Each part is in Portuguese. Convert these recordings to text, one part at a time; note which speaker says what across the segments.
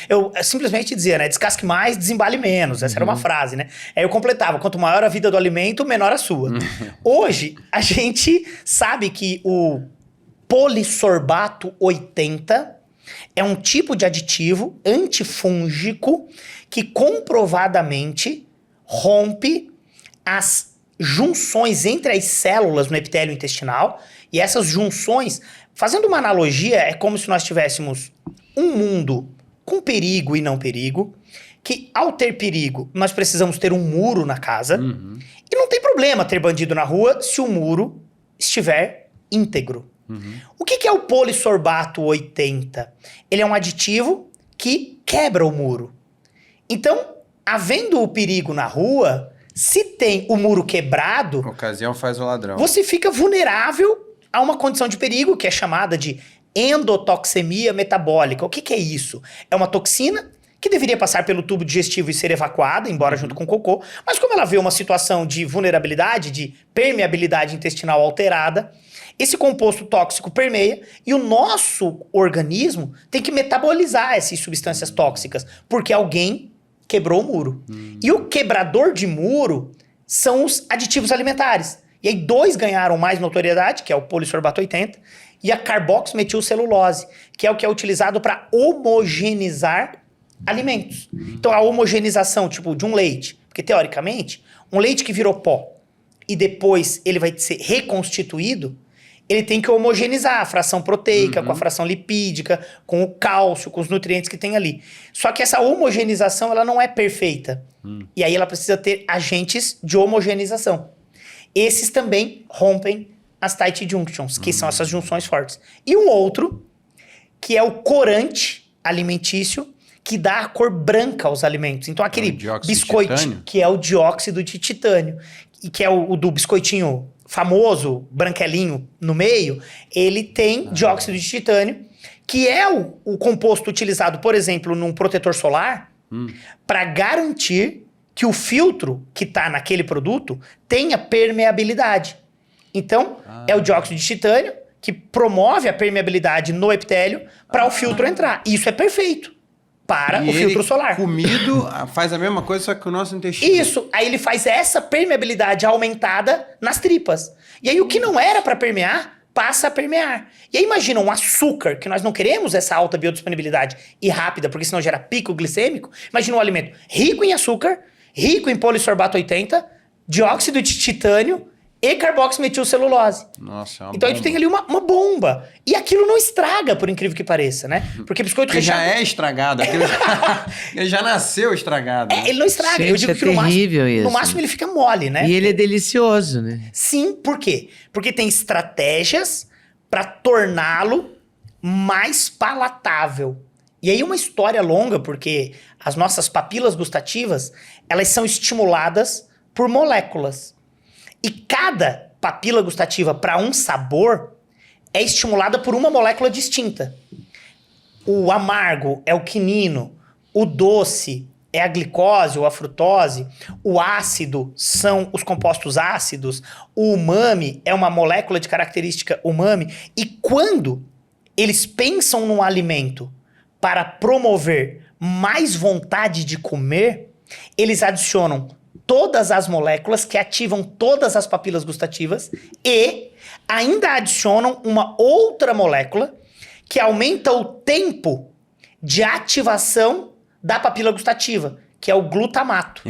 Speaker 1: Eu simplesmente dizia, né? Descasque mais, desembale menos. Essa era uma frase, né? Aí eu completava, quanto maior a vida do alimento, menor a sua. Hoje, a gente sabe que o polissorbato 80 é um tipo de aditivo antifúngico que comprovadamente rompe as junções entre as células no epitélio intestinal. E essas junções, fazendo uma analogia, é como se nós tivéssemos um mundo com perigo e não perigo, que ao ter perigo, nós precisamos ter um muro na casa. E não tem problema ter bandido na rua se o muro estiver íntegro. O que é o polissorbato 80? Ele é um aditivo que quebra o muro. Então, havendo o perigo na rua, se tem o muro quebrado...
Speaker 2: Ocasião faz o ladrão.
Speaker 1: Você fica vulnerável a uma condição de perigo que é chamada de endotoxemia metabólica. O que é isso? É uma toxina que deveria passar pelo tubo digestivo e ser evacuada, embora junto com o cocô, mas como ela vê uma situação de vulnerabilidade, de permeabilidade intestinal alterada, esse composto tóxico permeia e o nosso organismo tem que metabolizar essas substâncias tóxicas, porque alguém quebrou o muro. E o quebrador de muro são os aditivos alimentares. E aí 2 ganharam mais notoriedade, que é o polissorbato 80, e a carboximetilcelulose, que é o que é utilizado para homogeneizar alimentos. Então a homogenização, tipo, de um leite, porque teoricamente, um leite que virou pó e depois ele vai ser reconstituído, ele tem que homogeneizar a fração proteica com a fração lipídica, com o cálcio, com os nutrientes que tem ali. Só que essa homogeneização, ela não é perfeita. E aí ela precisa ter agentes de homogeneização. Esses também rompem as tight junctions, que são essas junções fortes. E um outro, que é o corante alimentício, que dá a cor branca aos alimentos. Então aquele biscoitinho, que é o dióxido de titânio, e que é o do biscoitinho famoso, branquelinho no meio, ele tem dióxido de titânio, que é o composto utilizado, por exemplo, num protetor solar, para garantir que o filtro que está naquele produto tenha permeabilidade. Então, é o dióxido de titânio que promove a permeabilidade no epitélio para o filtro entrar. Isso é perfeito para o filtro solar.
Speaker 2: Comido faz a mesma coisa, só que o nosso intestino.
Speaker 1: Isso, aí ele faz essa permeabilidade aumentada nas tripas. E aí o que não era para permear, passa a permear. E aí imagina um açúcar, que nós não queremos essa alta biodisponibilidade e rápida, porque senão gera pico glicêmico. Imagina um alimento rico em açúcar, rico em polissorbato 80, dióxido de titânio e carboximetilcelulose.
Speaker 2: Nossa, é uma
Speaker 1: então
Speaker 2: bomba.
Speaker 1: a gente tem ali uma bomba. E aquilo não estraga, por incrível que pareça, né? Porque biscoito recheado...
Speaker 2: já é estragado. Ele já nasceu estragado.
Speaker 1: ele não estraga.
Speaker 3: Gente,
Speaker 1: eu digo
Speaker 3: é
Speaker 1: que no
Speaker 3: terrível
Speaker 1: máximo ele fica mole, né?
Speaker 3: E ele é delicioso, né?
Speaker 1: Sim, por quê? Porque tem estratégias para torná-lo mais palatável. E aí uma história longa, porque as nossas papilas gustativas, elas são estimuladas por moléculas. E cada papila gustativa para um sabor é estimulada por uma molécula distinta. O amargo é o quinino, o doce é a glicose ou a frutose, o ácido são os compostos ácidos, o umami é uma molécula de característica umami. E quando eles pensam num alimento para promover mais vontade de comer, eles adicionam todas as moléculas que ativam todas as papilas gustativas e ainda adicionam uma outra molécula que aumenta o tempo de ativação da papila gustativa, que é o glutamato.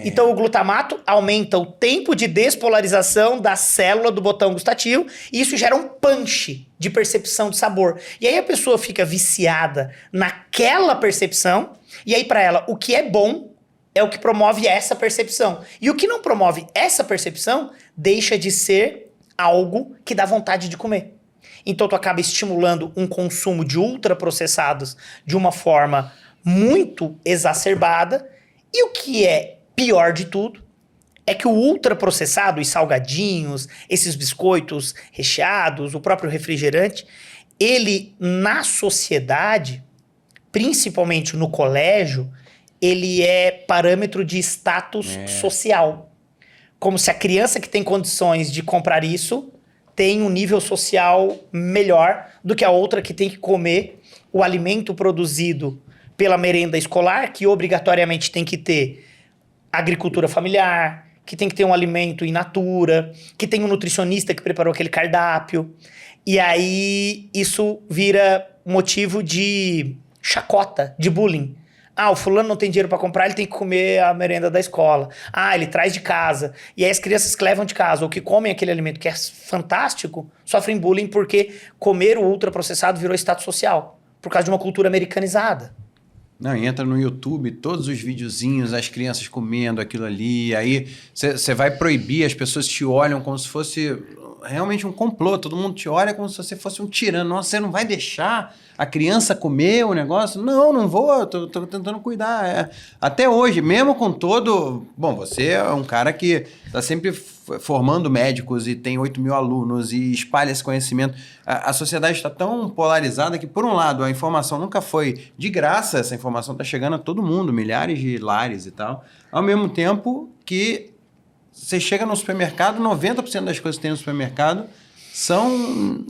Speaker 1: Então o glutamato aumenta o tempo de despolarização da célula do botão gustativo e isso gera um punch de percepção de sabor. E aí a pessoa fica viciada naquela percepção e aí para ela o que é bom é o que promove essa percepção. E o que não promove essa percepção deixa de ser algo que dá vontade de comer. Então tu acaba estimulando um consumo de ultraprocessados de uma forma muito exacerbada. E o que é pior de tudo é que o ultraprocessado, os salgadinhos, esses biscoitos recheados, o próprio refrigerante, ele na sociedade, principalmente no colégio, ele é parâmetro de status social. Como se a criança que tem condições de comprar isso tem um nível social melhor do que a outra que tem que comer o alimento produzido pela merenda escolar, que obrigatoriamente tem que ter agricultura familiar, que tem que ter um alimento in natura, que tem um nutricionista que preparou aquele cardápio. E aí isso vira motivo de chacota, de bullying. Ah, o fulano não tem dinheiro para comprar, ele tem que comer a merenda da escola. Ah, ele traz de casa. E aí as crianças que levam de casa ou que comem aquele alimento que é fantástico, sofrem bullying porque comer o ultraprocessado virou status social, por causa de uma cultura americanizada.
Speaker 2: Não, e entra no YouTube, todos os videozinhos, as crianças comendo aquilo ali, aí você vai proibir, as pessoas te olham como se fosse realmente um complô, todo mundo te olha como se você fosse um tirano. Nossa, você não vai deixar a criança comer o negócio? Não, não vou, tô tentando cuidar. Até hoje, mesmo com todo... Bom, você é um cara que está sempre formando médicos e tem 8 mil alunos e espalha esse conhecimento. A sociedade está tão polarizada que, por um lado, a informação nunca foi de graça, essa informação está chegando a todo mundo, milhares de lares e tal, ao mesmo tempo que você chega no supermercado, 90% das coisas que tem no supermercado são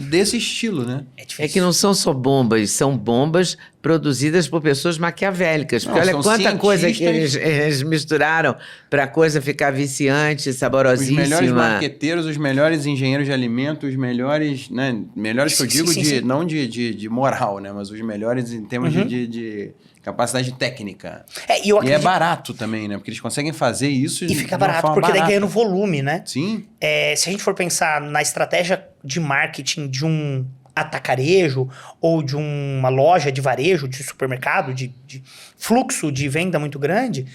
Speaker 2: desse estilo, né?
Speaker 3: É que não são só bombas, são bombas produzidas por pessoas maquiavélicas. Porque olha quanta coisa que eles misturaram para a coisa ficar viciante, saborosíssima.
Speaker 2: Os melhores marqueteiros, os melhores engenheiros de alimentos, os melhores, né? Melhores que eu digo, não de moral, né? Mas os melhores em termos de capacidade técnica. E é barato também, né? Porque eles conseguem fazer isso
Speaker 1: e fica barato, porque daí ganha no volume, né?
Speaker 2: Sim.
Speaker 1: Se a gente for pensar na estratégia de marketing de um atacarejo ou de uma loja de varejo, de supermercado, de fluxo de venda muito grande,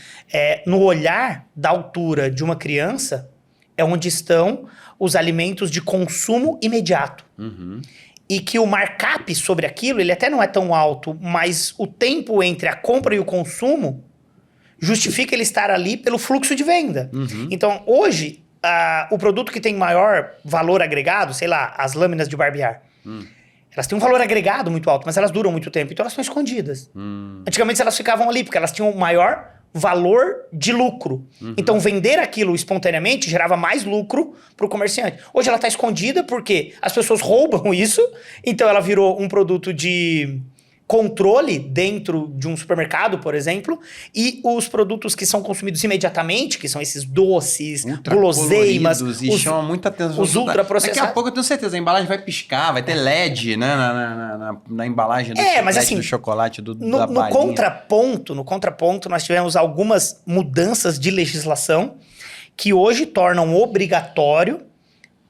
Speaker 1: no olhar da altura de uma criança é onde estão os alimentos de consumo imediato.
Speaker 2: Uhum.
Speaker 1: E que o markup sobre aquilo, ele até não é tão alto, mas o tempo entre a compra e o consumo justifica ele estar ali pelo fluxo de venda.
Speaker 2: Uhum.
Speaker 1: Então, hoje, o produto que tem maior valor agregado, sei lá, as lâminas de barbear, elas têm um valor agregado muito alto, mas elas duram muito tempo, então elas estão escondidas. Antigamente elas ficavam ali, porque elas tinham o maior valor de lucro. Então, vender aquilo espontaneamente gerava mais lucro para o comerciante. Hoje ela está escondida porque as pessoas roubam isso, então ela virou um produto de controle dentro de um supermercado, por exemplo, e os produtos que são consumidos imediatamente, que são esses doces, guloseimas,
Speaker 2: e chamam muita atenção.
Speaker 1: Os ultraprocessados.
Speaker 2: Daqui a pouco eu tenho certeza, a embalagem vai piscar, vai ter LED, né, na embalagem do chocolate,
Speaker 1: mas assim,
Speaker 2: do chocolate, da
Speaker 1: no
Speaker 2: balinha.
Speaker 1: No contraponto, nós tivemos algumas mudanças de legislação que hoje tornam obrigatório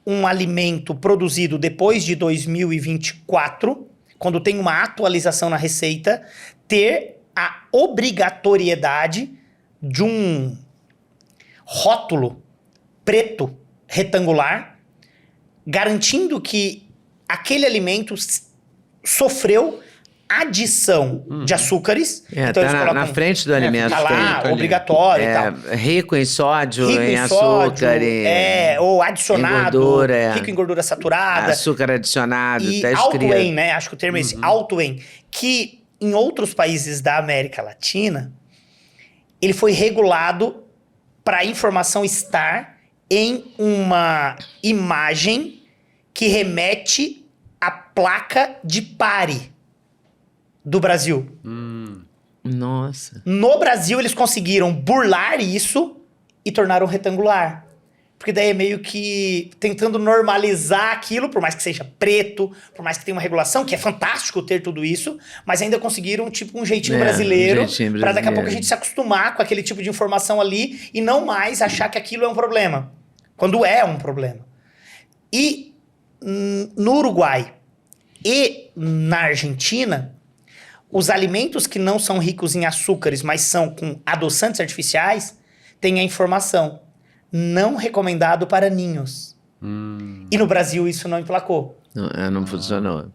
Speaker 1: um alimento produzido depois de 2024, quando tem uma atualização na receita, ter a obrigatoriedade de um rótulo preto retangular, garantindo que aquele alimento sofreu adição de açúcares.
Speaker 3: Então eles colocam na frente do alimento.
Speaker 1: Tá lá, obrigatório e tal.
Speaker 3: Rico em sódio, em açúcar.
Speaker 1: Ou adicionado.
Speaker 3: Em gordura,
Speaker 1: rico em gordura saturada.
Speaker 3: Açúcar adicionado.
Speaker 1: E alto em, né? Acho que o termo é esse, alto em. Que em outros países da América Latina, ele foi regulado para a informação estar em uma imagem que remete à placa de pare do Brasil.
Speaker 3: Nossa.
Speaker 1: No Brasil, eles conseguiram burlar isso e tornaram retangular. Porque daí é meio que tentando normalizar aquilo, por mais que seja preto, por mais que tenha uma regulação, que é fantástico ter tudo isso, mas ainda conseguiram, tipo, um jeitinho brasileiro, para daqui a pouco a gente se acostumar com aquele tipo de informação ali e não mais achar que aquilo é um problema, quando é um problema. E no Uruguai e na Argentina, os alimentos que não são ricos em açúcares, mas são com adoçantes artificiais, têm a informação não recomendado para ninhos. E no Brasil isso não emplacou.
Speaker 3: Não funcionou.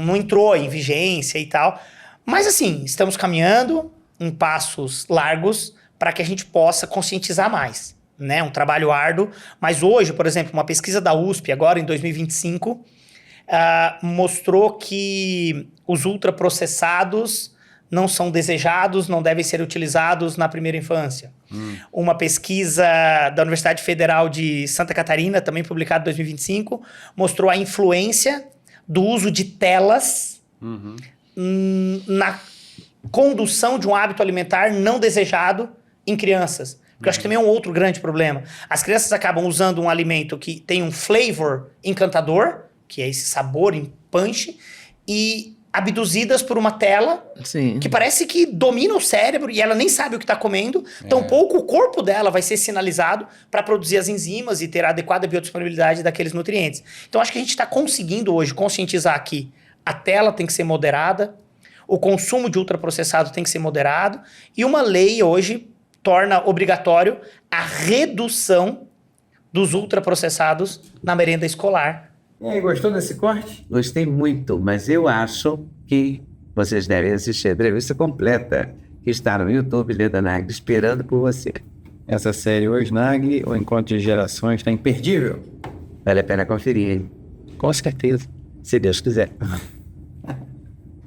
Speaker 1: Não entrou em vigência e tal. Mas assim, estamos caminhando em passos largos para que a gente possa conscientizar mais, né? Um trabalho árduo. Mas hoje, por exemplo, uma pesquisa da USP, agora em 2025... mostrou que os ultraprocessados não são desejados, não devem ser utilizados na primeira infância. Uma pesquisa da Universidade Federal de Santa Catarina, também publicada em 2025, mostrou a influência do uso de telas condução de um hábito alimentar não desejado em crianças. Porque eu acho que também é um outro grande problema. As crianças acabam usando um alimento que tem um flavor encantador, que é esse sabor em punch, e abduzidas por uma tela que parece que domina o cérebro e ela nem sabe o que está comendo, tampouco o corpo dela vai ser sinalizado para produzir as enzimas e ter a adequada biodisponibilidade daqueles nutrientes. Então acho que a gente está conseguindo hoje conscientizar que a tela tem que ser moderada, o consumo de ultraprocessado tem que ser moderado, e uma lei hoje torna obrigatório a redução dos ultraprocessados na merenda escolar.
Speaker 4: E aí, gostou desse corte?
Speaker 5: Gostei muito, mas eu acho que vocês devem assistir a entrevista completa, que está no YouTube, Leda Nagli, esperando por você.
Speaker 4: Essa série Hoje Nagli, o Encontro de Gerações, está imperdível.
Speaker 5: Vale a pena conferir, hein?
Speaker 4: Com certeza.
Speaker 5: Se Deus quiser.